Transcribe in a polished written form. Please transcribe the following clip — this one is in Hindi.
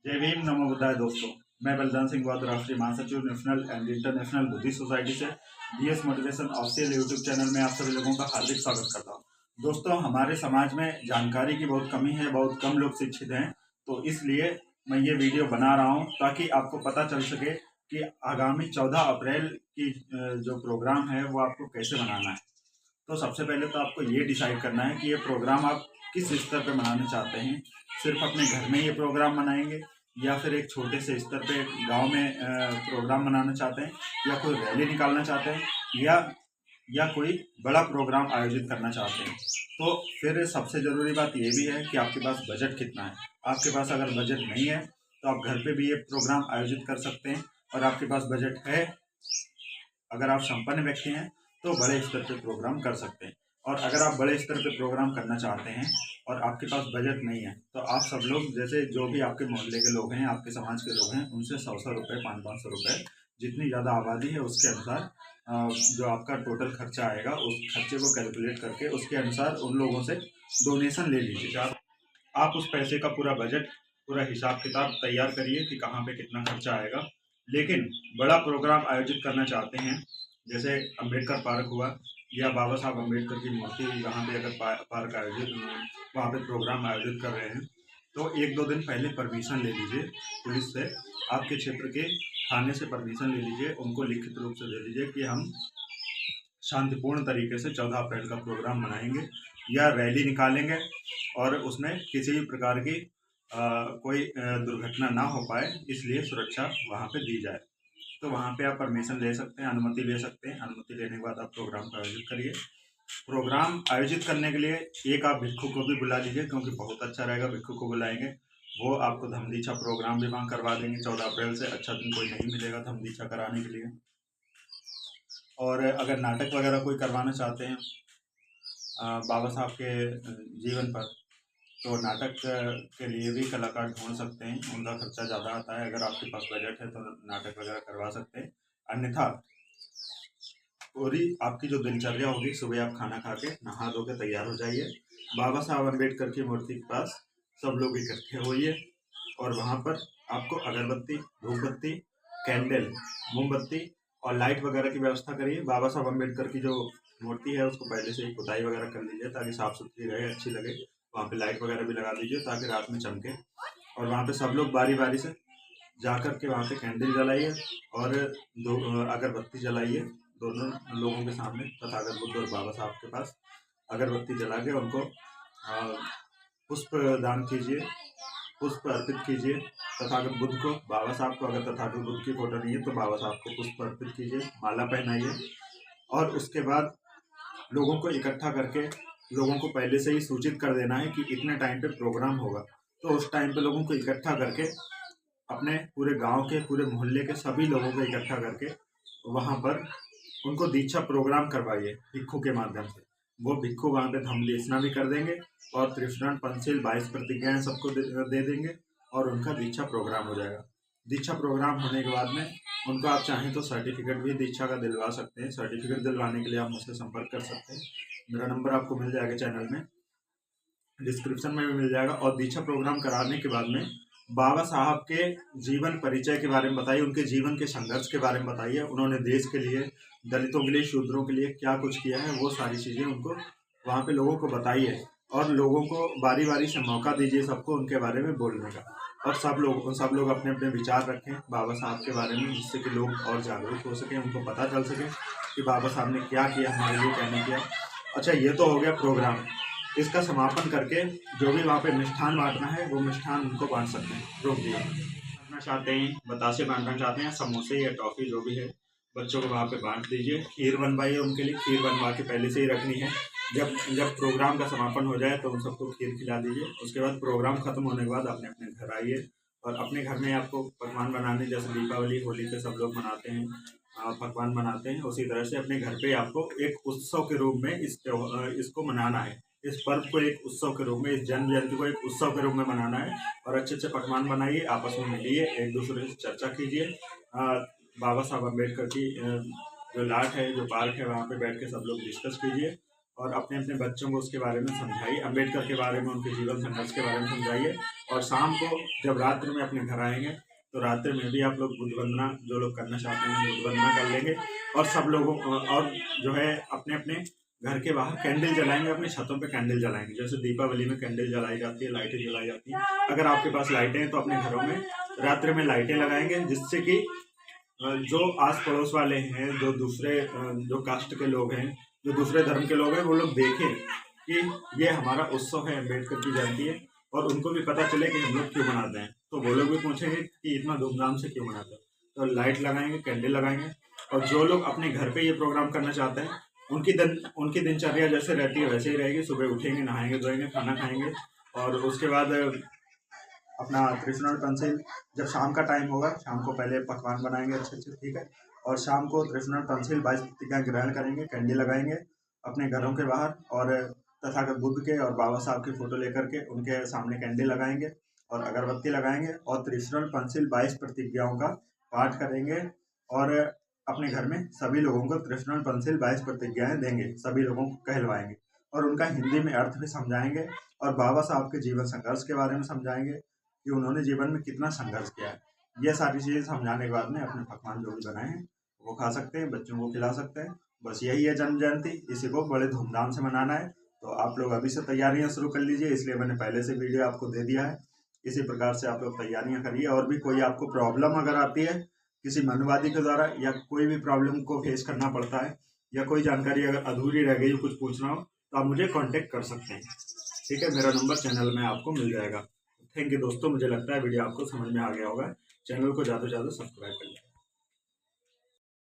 जय भीम, नमो बुद्धाय दोस्तों। मैं बलदान सिंह बौद्ध, राष्ट्रीय महासचिव national and international Buddhist society से BS motivation official YouTube channel में आप सभी लोगों का हार्दिक स्वागत करता हूं। दोस्तों, हमारे समाज में जानकारी की बहुत कमी है, बहुत कम लोग शिक्षित हैं, तो इसलिए मैं ये वीडियो बना रहा हूं ताकि आपको पता चल सके कि आगामी 14 अप्रैल की जो प्रोग्राम है वो आपको कैसे मनाना है। तो सबसे पहले तो आपको ये डिसाइड करना है कि ये प्रोग्राम आप किस स्तर पे मनाना चाहते हैं। सिर्फ अपने घर में ये प्रोग्राम मनाएंगे या फिर एक छोटे से स्तर पे गांव में प्रोग्राम मनाना चाहते हैं, या कोई रैली निकालना चाहते हैं, या कोई बड़ा प्रोग्राम आयोजित करना चाहते हैं। तो फिर सबसे ज़रूरी बात ये भी है कि आपके पास बजट कितना है। आपके पास अगर बजट नहीं है तो आप घर पे भी ये प्रोग्राम आयोजित कर सकते हैं, और आपके पास बजट है, अगर आप संपन्न व्यक्ति हैं तो बड़े स्तर पे प्रोग्राम कर सकते हैं। और अगर आप बड़े स्तर पे प्रोग्राम करना चाहते हैं और आपके पास बजट नहीं है तो आप सब लोग, जैसे जो भी आपके मोहल्ले के लोग हैं, आपके समाज के लोग हैं, उनसे 100-100 रुपये, 500-500 रुपये, जितनी ज़्यादा आबादी है उसके अनुसार जो आपका टोटल खर्चा आएगा उस खर्चे को कैलकुलेट करके उसके अनुसार उन लोगों से डोनेशन ले लीजिए। आप उस पैसे का पूरा बजट, पूरा हिसाब किताब तैयार करिए कि कहाँ पे कितना खर्चा आएगा। लेकिन बड़ा प्रोग्राम आयोजित करना चाहते हैं, जैसे अम्बेडकर पार्क हुआ, या बाबा साहब अम्बेडकर की मूर्ति, यहाँ पे अगर पार्क आयोजित, वहाँ पे प्रोग्राम आयोजित कर रहे हैं, तो 1-2 दिन पहले परमिशन ले लीजिए पुलिस से। आपके क्षेत्र के थाने से परमिशन ले लीजिए, उनको लिखित रूप से दे दीजिए कि हम शांतिपूर्ण तरीके से 14 अप्रैल का प्रोग्राम मनाएंगे या रैली निकालेंगे, और उसमें किसी भी प्रकार की कोई दुर्घटना ना हो पाए, इसलिए सुरक्षा वहाँ पे दी जाए। तो वहाँ पे आप परमिशन ले सकते हैं, अनुमति ले सकते हैं। अनुमति लेने के बाद आप प्रोग्राम का आयोजित करिए। प्रोग्राम आयोजित करने के लिए एक आप भिक्षु को भी बुला लीजिए, क्योंकि बहुत अच्छा रहेगा। भिक्षु को बुलाएंगे, वो आपको धमदीछा प्रोग्राम भी वहाँ करवा देंगे। 14 अप्रैल से अच्छा दिन कोई नहीं मिलेगा धमदीछा कराने के लिए। और अगर नाटक वगैरह कोई करवाना चाहते हैं बाबा साहब के जीवन पर, तो नाटक के लिए भी कलाकार ढूंढ सकते हैं। उनका खर्चा ज़्यादा आता है। अगर आपके पास बजट है तो नाटक वगैरह करवा सकते हैं। अन्यथा पूरी आपकी जो दिनचर्या होगी, सुबह आप खाना खा के नहा धो के तैयार हो जाइए, बाबा साहब अम्बेडकर की मूर्ति के पास सब लोग इकट्ठे होइए, और वहाँ पर आपको अगरबत्ती, धूपबत्ती, कैंडल, मोमबत्ती और लाइट वगैरह की व्यवस्था करिए। बाबा साहब अम्बेडकर की जो मूर्ति है उसको पहले से ही पुताई वगैरह कर लीजिए ताकि साफ सुथरी रहे, अच्छी लगे। वहाँ पे लाइट वगैरह भी लगा दीजिए ताकि रात में चमके। और वहाँ पे सब लोग बारी बारी से जा कर के वहाँ पे कैंडल जलाइए और दो अगरबत्ती जलाइए दोनों लोगों के सामने, तथागत बुद्ध और बाबा साहब के पास अगरबत्ती जला के उनको पुष्प दान कीजिए, पुष्प अर्पित कीजिए तथागत बुद्ध को, बाबा साहब को। अगर तथागत बुद्ध की फोटो नहीं है तो बाबा साहब को पुष्प अर्पित कीजिए, माला पहनाइए। और उसके बाद लोगों को इकट्ठा करके लोगों को पहले से ही सूचित कर देना है कि इतने टाइम पे प्रोग्राम होगा। तो उस टाइम पे लोगों को इकट्ठा करके अपने पूरे गांव के, पूरे मोहल्ले के सभी लोगों को इकट्ठा करके वहाँ पर उनको दीक्षा प्रोग्राम करवाइए भिक्षु के माध्यम से। वो भिक्षु वहाँ पे धम्मदेशना भी कर देंगे और त्रिशरण, पंचशील, 22 प्रतिज्ञाएं सबको दे देंगे, और उनका दीक्षा प्रोग्राम हो जाएगा। दीक्षा प्रोग्राम होने के बाद में उनको आप चाहें तो सर्टिफिकेट भी दीक्षा का दिलवा सकते हैं। सर्टिफिकेट दिलवाने के लिए आप मुझसे संपर्क कर सकते हैं। मेरा नंबर आपको मिल जाएगा चैनल में, डिस्क्रिप्शन में भी मिल जाएगा। और दीक्षा प्रोग्राम कराने के बाद में बाबा साहब के जीवन परिचय के बारे में बताइए, उनके जीवन के संघर्ष के बारे में बताइए। उन्होंने देश के लिए, दलितों के लिए, शूद्रों के लिए क्या कुछ किया है, वो सारी चीज़ें उनको वहाँ पे लोगों को बताइए। और लोगों को बारी बारी से मौका दीजिए सबको उनके बारे में बोलने का। और सब लोग अपने अपने विचार रखें बाबा साहब के बारे में, जिससे कि लोग और जागरूक हो सकें, उनको पता चल सके कि बाबा साहब ने क्या किया हमारे लिए, क्या नहीं किया। अच्छा, ये तो हो गया प्रोग्राम। इसका समापन करके जो भी वहाँ पे मिष्ठान बांटना है वो मिष्ठान उनको बांट सकते हैं। रोक दिया बांटना चाहते हैं, बतासे बांटना चाहते हैं, समोसे या टॉफ़ी जो भी है, बच्चों को वहाँ पे बांट दीजिए। खीर बनवाइए उनके लिए, खीर बनवा के पहले से ही रखनी है। जब प्रोग्राम का समापन हो जाए तो उन सबको खीर खिला दीजिए। उसके बाद प्रोग्राम खत्म होने के बाद अपने अपने घर आइए, और अपने घर में आपको पकवान बनाने, जैसे दीपावली, होली पे सब लोग मनाते हैं, पकवान बनाते हैं, उसी तरह से अपने घर पे आपको एक उत्सव के रूप में इसको मनाना है। इस पर्व को एक उत्सव के रूप में, इस जन्म जयंती को एक उत्सव के रूप में मनाना है। और अच्छे अच्छे पकवान बनाइए, आपस में मिलिए, एक दूसरे से चर्चा कीजिए। बाबा साहब अम्बेडकर की जो लाट है, जो पार्क है, वहाँ पे बैठ के सब लोग डिस्कस कीजिए। और अपने अपने बच्चों को उसके बारे में समझाइए, अम्बेडकर के बारे में, उनके जीवन संघर्ष के बारे में समझाइए। और शाम को जब रात्रि में अपने घर आएंगे तो रात्रि में भी आप लोग बुद्ध वंदना, जो लोग करना चाहते हैं बुद्ध वंदना कर लेंगे। और सब लोगों और जो है अपने अपने घर के बाहर कैंडल जलाएंगे, अपनी छतों पे कैंडल जलाएंगे। जैसे दीपावली में कैंडल जलाई जाती है, लाइटें जलाई जाती हैं, अगर आपके पास लाइटें हैं तो अपने घरों में रात्रि में लाइटें लगाएंगे, जिससे कि जो आस पड़ोस वाले हैं, जो दूसरे जो कास्ट के लोग हैं, जो दूसरे धर्म के लोग हैं, वो लोग देखें कि ये हमारा उत्सव है, अम्बेडकर की जयंती है, और उनको भी पता चले कि हम लोग क्यों मनाते हैं। तो वो लोग भी पूछेंगे कि इतना धूमधाम से क्यों मनाते हैं। तो लाइट लगाएंगे, कैंडल लगाएंगे। और जो लोग अपने घर पे ये प्रोग्राम करना चाहते हैं उनकी दिनचर्या जैसे रहती है वैसे ही रहेगी। सुबह उठेंगे, नहाएंगे धोएंगे, खाना खाएंगे, और उसके बाद अपना त्रिशुल पेंसिल, जब शाम का टाइम होगा शाम को पहले पकवान बनाएंगे अच्छे अच्छे, ठीक है। और शाम को त्रिशुल पेंसिल 22 प्रतिज्ञा ग्रहण करेंगे, कैंडल लगाएंगे अपने घरों के बाहर, और तथागत बुद्ध के और बाबा साहब की फोटो लेकर के उनके सामने कैंडल लगाएंगे और अगरबत्ती लगाएंगे, और त्रिशुल पेंसिल 22 प्रतिज्ञाओं का पाठ करेंगे। और अपने घर में सभी लोगों को त्रिशुल पेंसिल 22 प्रतिज्ञाएं देंगे, सभी लोगों को कहलवाएंगे, और उनका हिंदी में अर्थ भी समझाएंगे, और बाबा साहब के जीवन संघर्ष के बारे में समझाएंगे कि उन्होंने जीवन में कितना संघर्ष किया है। ये सारी चीज़ें समझाने के बाद में अपने पकवान जो भी बनाए हैं वो खा सकते हैं, बच्चों को खिला सकते हैं। बस यही है जन्म जयंती, इसी को बड़े धूमधाम से मनाना है। तो आप लोग अभी से तैयारियां शुरू कर लीजिए, इसलिए मैंने पहले से वीडियो आपको दे दिया है। इसी प्रकार से आप लोग तैयारियां करिए। और भी कोई आपको प्रॉब्लम अगर आती है किसी मनुवादी के द्वारा, या कोई भी प्रॉब्लम को फेस करना पड़ता है, या कोई जानकारी अगर अधूरी रह गई, कुछ पूछना हो, तो आप मुझे कॉन्टेक्ट कर सकते हैं, ठीक है। मेरा नंबर चैनल में आपको मिल जाएगा। थैंक यू दोस्तों, मुझे लगता है वीडियो आपको समझ में आ गया होगा। चैनल को ज़्यादा से ज़्यादा सब्सक्राइब कर लें।